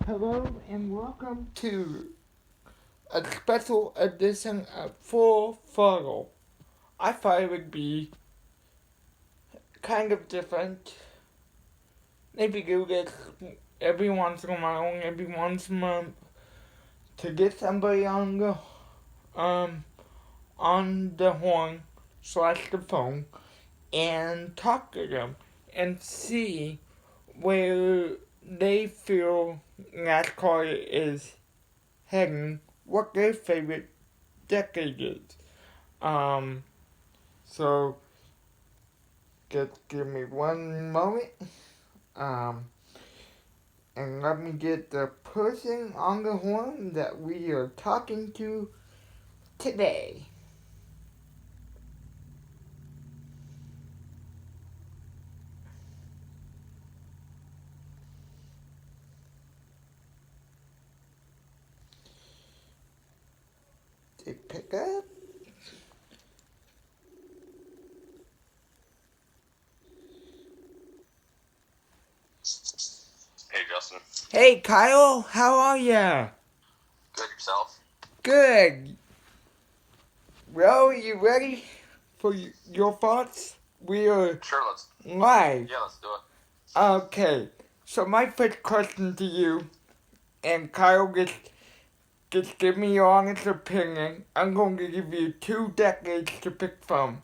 Hello and welcome to a special edition of Full Throttle. I thought it would be kind of different. Maybe do this every once in a while, every once a month, to get somebody um on the horn slash the phone and talk to them and see where they feel NASCAR is heading, what their favorite decade is. Um, so just give me one moment. Um, and let me get the person on the horn that we are talking to today. They pick up. Hey, Justin. Hey, Kyle, how are ya? Good, yourself? Good. Well, you ready for your thoughts? We are Sure, live. let's do it. Okay, so my first question to you, and Kyle just give me your honest opinion. I'm going to give you 2 decades to pick from,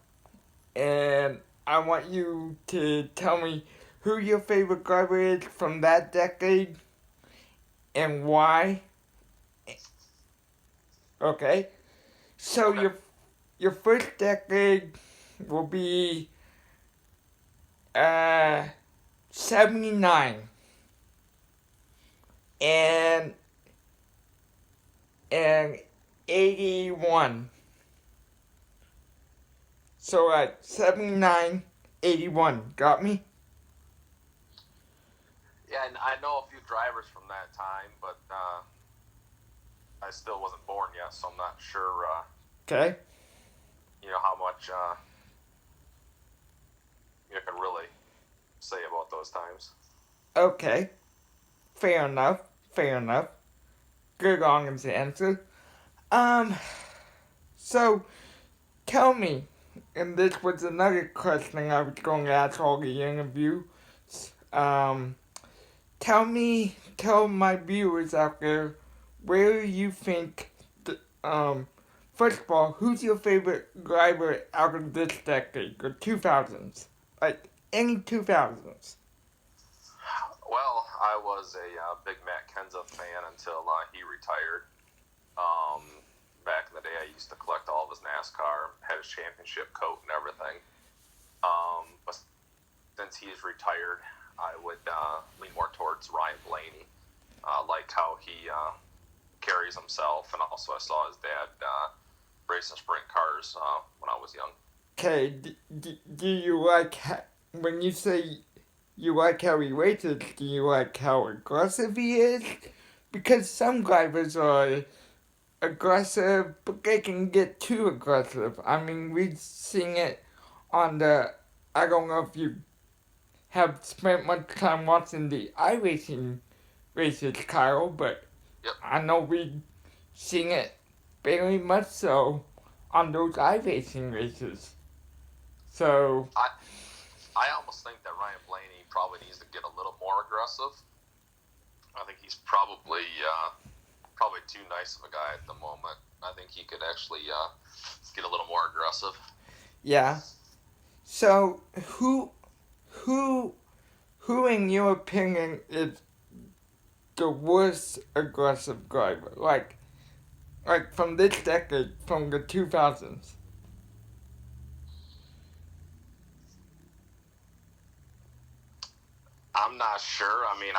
and I want you to tell me who your favorite driver is from that decade and why. Okay, so Okay. your first decade will be 79 and and 81. So at 79, 81. Got me? Yeah, and I know a few drivers from that time, but I still wasn't born yet, so I'm not sure, Okay. how much you can really say about those times. Okay. Fair enough. Fair enough. Good honest answer. Um, so tell me, and this was another question I was going to ask all the interview. Um, tell my viewers out there where you think, first of all, who's your favorite driver out of this decade, the 2000s? Like, any 2000s. Well, I was a big Matt Kenseth fan until he retired. Back in the day, I used to collect all of his NASCAR, had his championship coat and everything. But since he's retired, I would lean more towards Ryan Blaney. Like how he carries himself, and also I saw his dad racing sprint cars when I was young. Okay, do you like, when you say you like how he races, do you like how aggressive he is? Because some drivers are aggressive, but they can get too aggressive. I mean, we've seen it on the. I don't know if you have spent much time watching the iRacing races, Kyle, but Yep. I know we've seen it very much so on those iRacing races. So, I almost think that Ryan Blaney probably needs to get a little more aggressive. I think he's probably too nice of a guy at the moment. I think he could actually get a little more aggressive. yeah. So, who, who in your opinion is the worst aggressive driver? Like from this decade, from the 2000s. I'm not sure. I mean,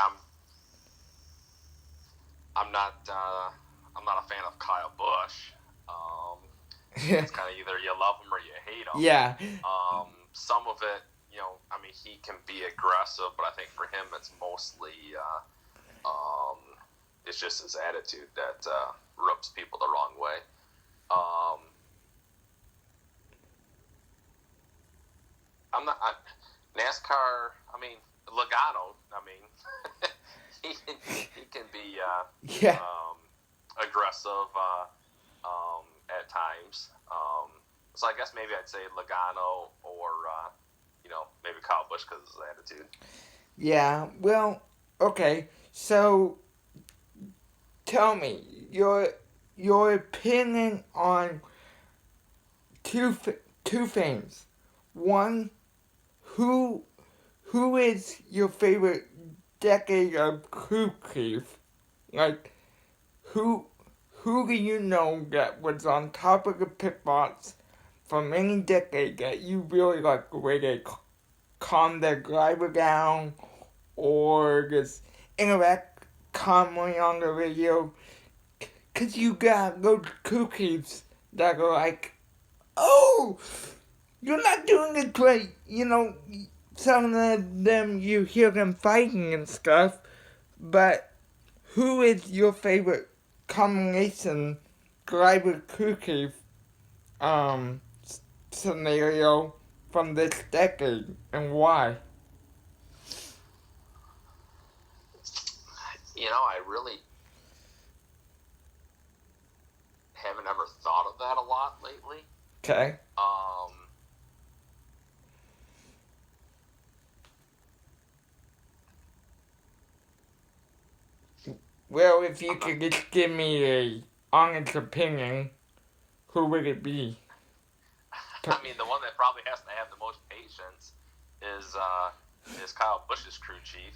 I'm not I'm not a fan of Kyle Busch. It's kind of either you love him or you hate him. Yeah. Some of it, I mean, he can be aggressive, but I think for him, it's mostly it's just his attitude that rubs people the wrong way. I'm not NASCAR. I mean, Logano. I mean, he can be Yeah. aggressive at times. So I guess maybe I'd say Logano or maybe Kyle Busch because of his attitude. Yeah. Well, okay. So tell me your opinion on two things. One, who who is your favorite decade of crew chief? Like who who do you know that was on top of the pit box from any decade that you really like the way they calm their driver down or just interact calmly on the radio? Cause you got those cookies that are like, oh, you're not doing it great. You know, some of them you hear them fighting and stuff, but who is your favorite combination driver cookie um scenario from this decade and why? I really haven't ever thought of that a lot lately. Okay. Well, if you could just give me a honest opinion, who would it be? I mean, the one that probably has to have the most patience is Kyle Busch's crew chief.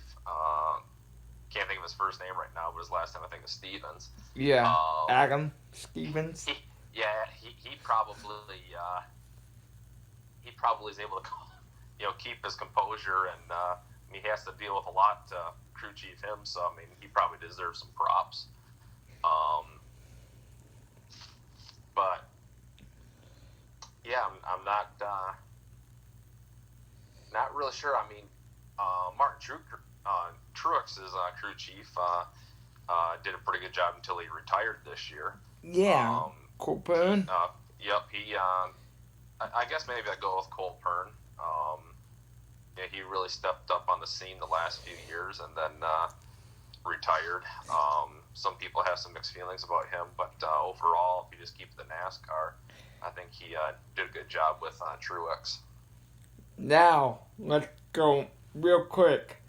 Can't think of his first name right now, but his last name I think is Stevens. Yeah, Adam Stevens. He probably is able to keep his composure, and he has to deal with a lot to crew chief him. So I mean, he probably deserves some props. But yeah, I'm not really sure. I mean, Martin Truex's crew chief did a pretty good job until he retired this year. Yeah, Copeland. Yep, I guess maybe I'd go with Cole Pearn. He really stepped up on the scene the last few years and then retired. Some people have some mixed feelings about him, but overall, if you just keep the NASCAR, I think he did a good job with Truex. Now, let's go real quick.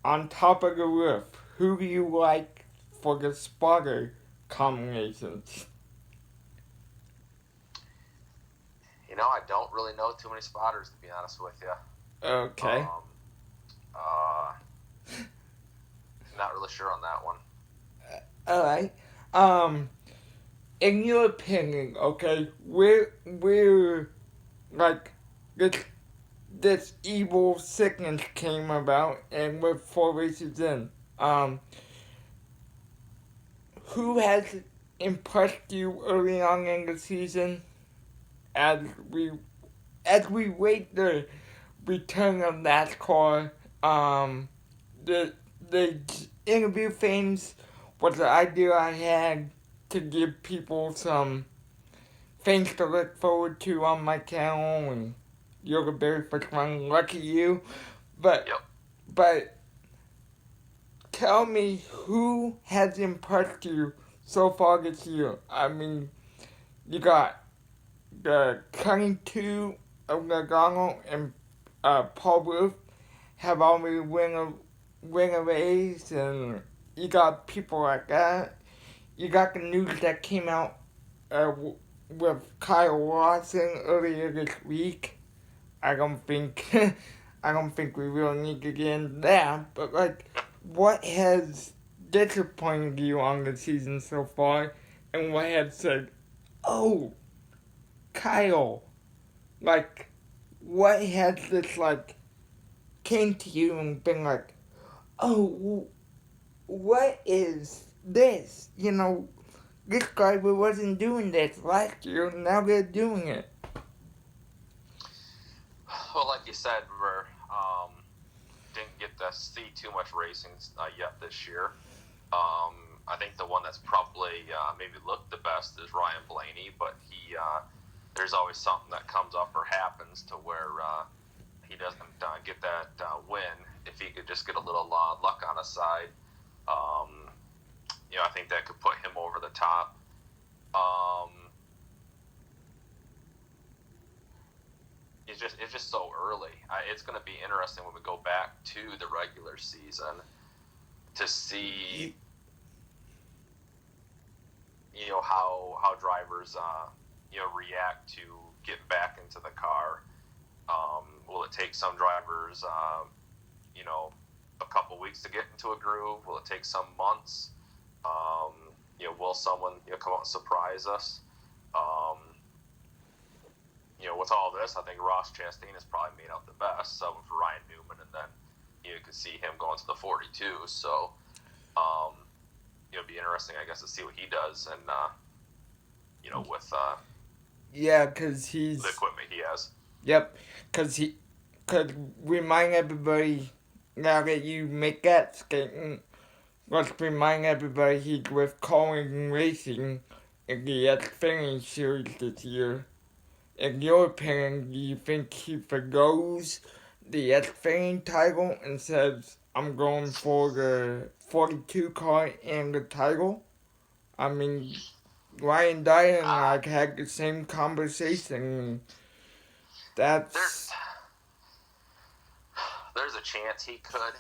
On top of the roof, who do you like for the spotter combinations? I don't really know too many spotters, to be honest with you. Okay. Not really sure on that one. Alright. In your opinion, okay, we're like this evil sickness came about and we're 4 races in. Who has impressed you early on in the season as we wait the return of NASCAR? The interview things was the idea I had to give people some things to look forward to on my channel, and you're the very first one. Lucky you. But Yep. but tell me who has impressed you so far this year. I mean, you got the cutting two of Nagano and Paul Ruth have already win a race, and you got people like that. You got the news that came out with Kyle Larson earlier this week. I don't think we really need to get into that, but like, what has disappointed you on the season so far, and what has said, oh, Kyle, like, what has this like came to you and been like, oh, what is this? This guy wasn't doing this last year, now they're doing it. Well, like you said, we didn't get to see too much racing yet this year. I think the one that's probably maybe looked the best is Ryan Blaney, but there's always something that comes up or happens to where he doesn't get that win. If he could just get a little luck on his side, I top. It's just so early. It's going to be interesting when we go back to the regular season to see, how drivers react to getting back into the car. Will it take some drivers a couple weeks to get into a groove? Will it take some months? Will someone come out and surprise us? With all this, I think Ross Chastain has probably made out the best, subbing for Ryan Newman, and then you could see him going to the 42. So, it'd be interesting, I guess, to see what he does, and with because he's the equipment he has. Yep, because he could remind everybody, now that you make that statement, let's remind everybody he's with Collin Racing in the Xfinity Series this year. In your opinion, do you think he forgoes the Xfinity title and says, I'm going for the 42 car and the title? I mean, Ryan Dyer and I had the same conversation. There's a chance he could.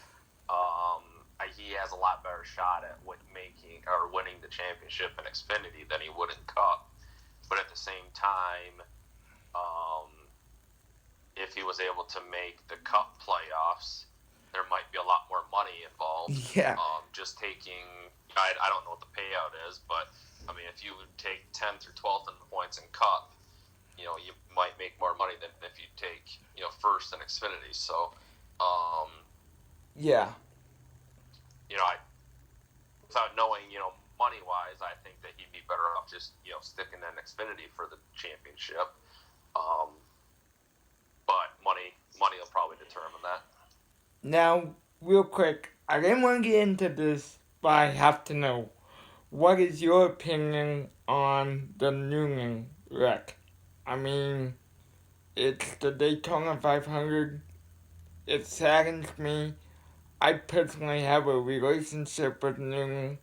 He has a lot better shot at winning the championship in Xfinity than he would in Cup. But at the same time, if he was able to make the Cup playoffs, there might be a lot more money involved. Yeah. Just taking, I don't know what the payout is, but I mean, if you would take 10th or 12th in the points in Cup, you might make more money than if you take, first in Xfinity. So, yeah. Without knowing, money-wise, I think that he'd be better off just, sticking in Xfinity for the championship. But money will probably determine that. Now, real quick, I didn't want to get into this, but I have to know. What is your opinion on the Newman wreck? I mean, it's the Daytona 500. It saddens me. I personally have a relationship with Newman.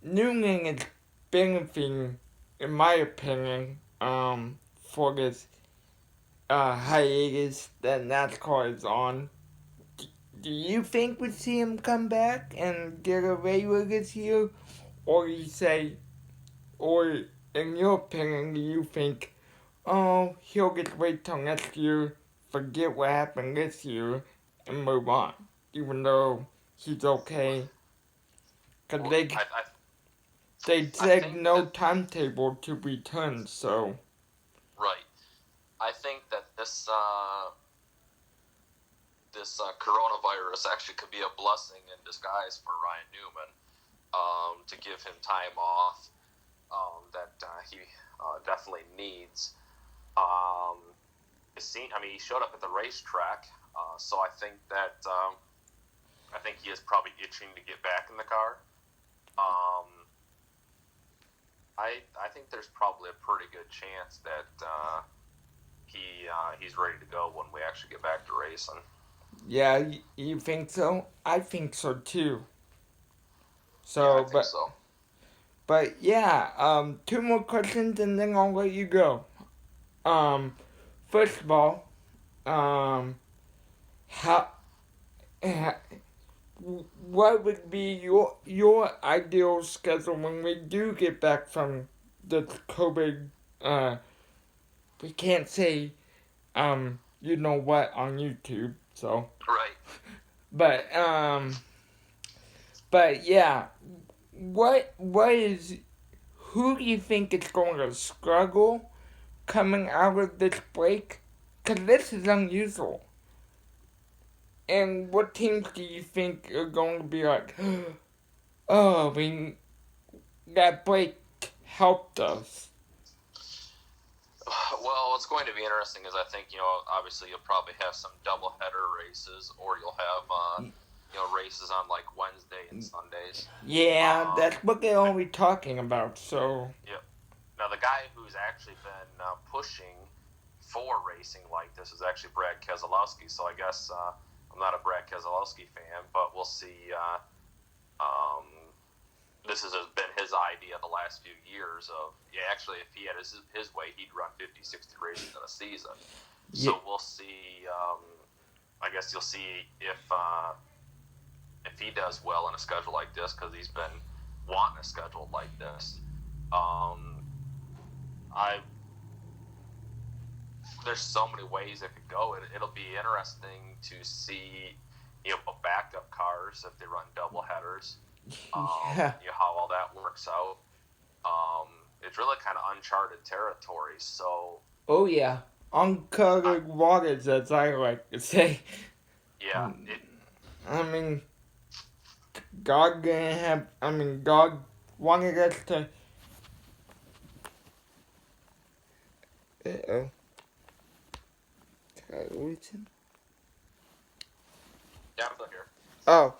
Newman is benefiting, in my opinion, for this hiatus that NASCAR is on. Do you think we'd see him come back and get a regular this year? Or you say, or in your opinion, do you think, oh, he'll just wait till next year, forget what happened this year, and move on, even though he's okay? Because they said no timetable to return, so. Right. I think that this coronavirus actually could be a blessing in disguise for Ryan Newman, to give him time off that he definitely needs. He showed up at the racetrack, so I think that he is probably itching to get back in the car. I think there's probably a pretty good chance that he's ready to go when we actually get back to racing. Yeah, you think so? I think so too. I think so. But yeah, 2 more questions and then I'll let you go. First of all, what would be your ideal schedule when we do get back from the COVID? We can't say, you know what, on YouTube, so. Right. But yeah, who do you think is going to struggle coming out of this break? Because this is unusual. And what teams do you think are going to be like, oh, that break helped us? Well, what's going to be interesting is I think, obviously you'll probably have some doubleheader races, or you'll have, races on like Wednesday and Sundays. Yeah, that's what they're always talking about, so. Yep. Now, the guy who's actually been pushing for racing like this is actually Brad Keselowski, so I guess I'm not a Brad Keselowski fan, but we'll see, this has been his idea the last few years of, actually, if he had his way, he'd run 50, 60 races in a season. So we'll see. I guess you'll see if he does well in a schedule like this, because he's been wanting a schedule like this. There's so many ways it could go. It'll be interesting to see, backup cars if they run double headers. How all that works out. It's really kind of uncharted territory. So. Oh yeah, uncharted waters, as I like to say. Yeah. God wanted us to. Uh-oh. Did I lose him? Yeah, I'm still here. Oh.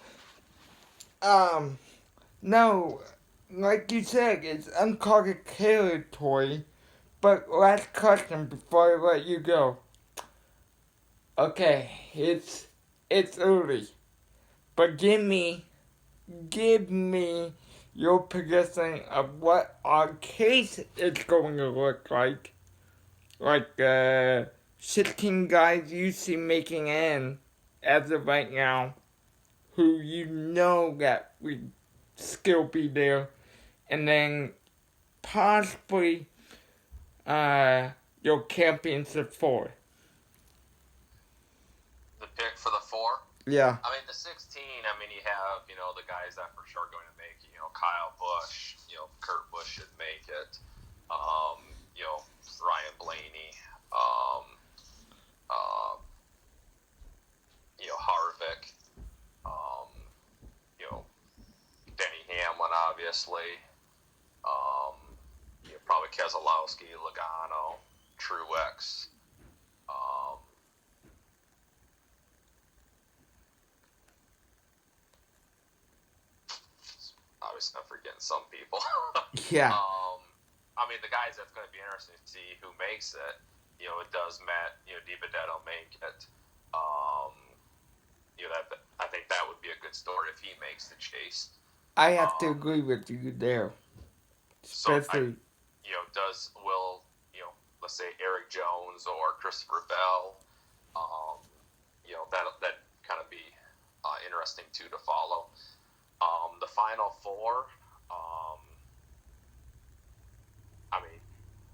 No, like you said, it's uncharted territory. But last question before I let you go. Okay, it's early. But give me your prediction of what our case is going to look like. Like 16 guys you see making in as of right now, who that would still be there, and then possibly your championship 4. The pick for the 4? Yeah. The 16, you have, the guys that for sure are going to make it. Kyle Busch, Kurt Busch should make it. Ryan Blaney, Harvick, Denny Hamlin, obviously. Probably Keselowski, Logano, Truex. Obviously, I'm forgetting some people. Yeah. The guys that's going to be interesting to see who makes it. It does Matt, DiBenedetto make it. That I think that would be a good story if he makes the chase. I have to agree with you there. Especially. Let's say Eric Jones or Christopher Bell, that kind of be interesting too to follow. The final 4,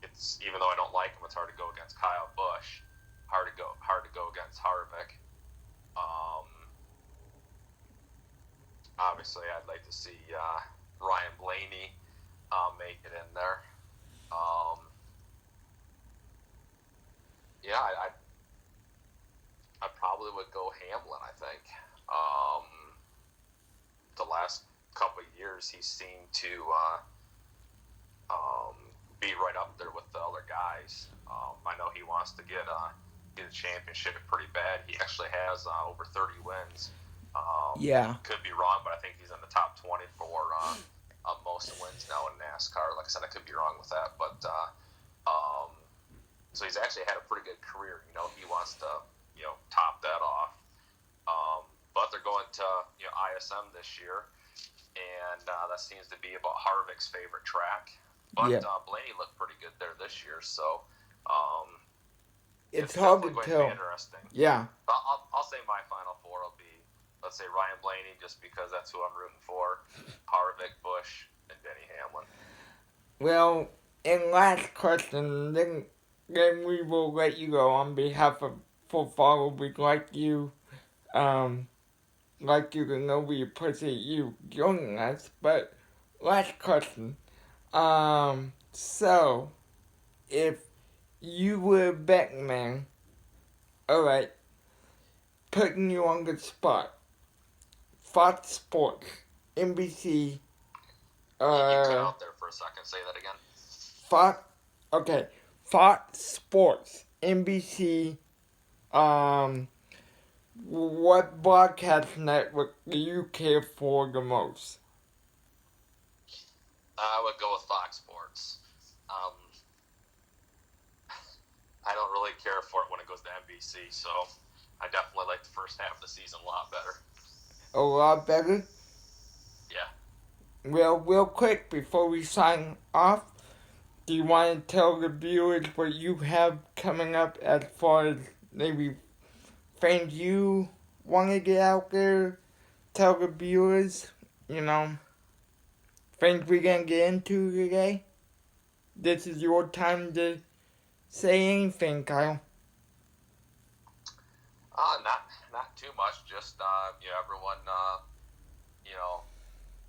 it's, even though I don't like him, it's hard to go against Kyle Busch, hard to go against Harvick. Obviously, I'd like to see Ryan Blaney make it in there. I probably would go Hamlin, I think. The last couple of years, he seemed to be right up there with the other guys. I know he wants to get a championship pretty bad. He actually has over 30 wins. Could be wrong, but I think he's in the top 20 for most wins now in NASCAR. Like I said, I could be wrong with that, but so he's actually had a pretty good career. He wants to top that off. But they're going to ISM this year, and that seems to be about Harvick's favorite track. But Blaney looked pretty good there this year, so it's hard to going tell. To be interesting. Yeah. I'll say my final 4 will be, let's say, Ryan Blaney, just because that's who I'm rooting for, Harvick, Busch, and Denny Hamlin. Well, and last question, then we will let you go. On behalf of Full Throttle, we'd like you to know we appreciate you joining us. But last question. So if you were Batman, alright, putting you on the spot, Fox Sports, NBC, you cut out there for a second, say that again. Fox Sports, NBC, what broadcast network do you care for the most? I would go with Fox Sports. I don't really care for it when it goes to NBC, so I definitely like the first half of the season a lot better. A lot better? Yeah. Well, real quick before we sign off, do you want to tell the viewers what you have coming up as far as maybe things you want to get out there? Tell the viewers, you know, things we're going to get into today. This is your time to say anything, Kyle. Not too much. Just everyone,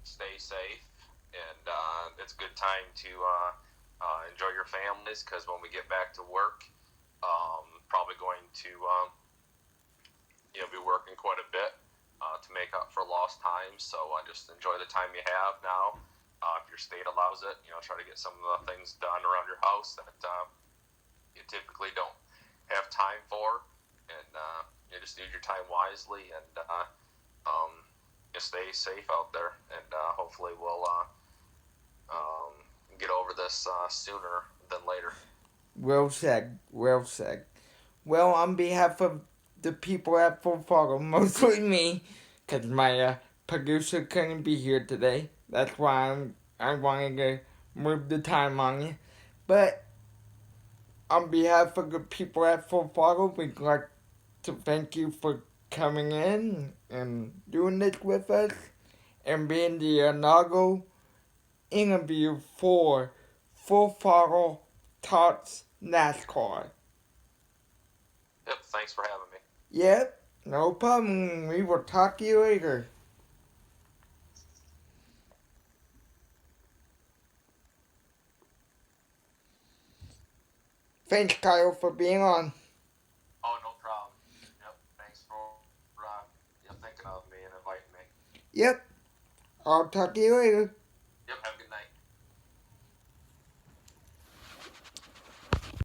stay safe, and it's a good time to enjoy your families because when we get back to work, probably going to be working quite a bit to make up for lost time. So just enjoy the time you have now. If your state allows it, try to get some of the things done around your house that you typically don't have time for, and you just use your time wisely, and you stay safe out there, and hopefully we'll get over this sooner than later. Well said, well said. Well, on behalf of the people at Full Throttle, mostly me, because my producer couldn't be here today. That's why I wanted to move the time on you. But on behalf of the people at Full Throttle, we'd like to thank you for coming in and doing this with us and being the inaugural interview for Full Throttle Talks NASCAR. Yep, thanks for having me. Yep, no problem. We will talk to you later. Thanks, Kyle, for being on. Oh, no problem. Yep, thanks for thinking of me and inviting me. Yep, I'll talk to you later.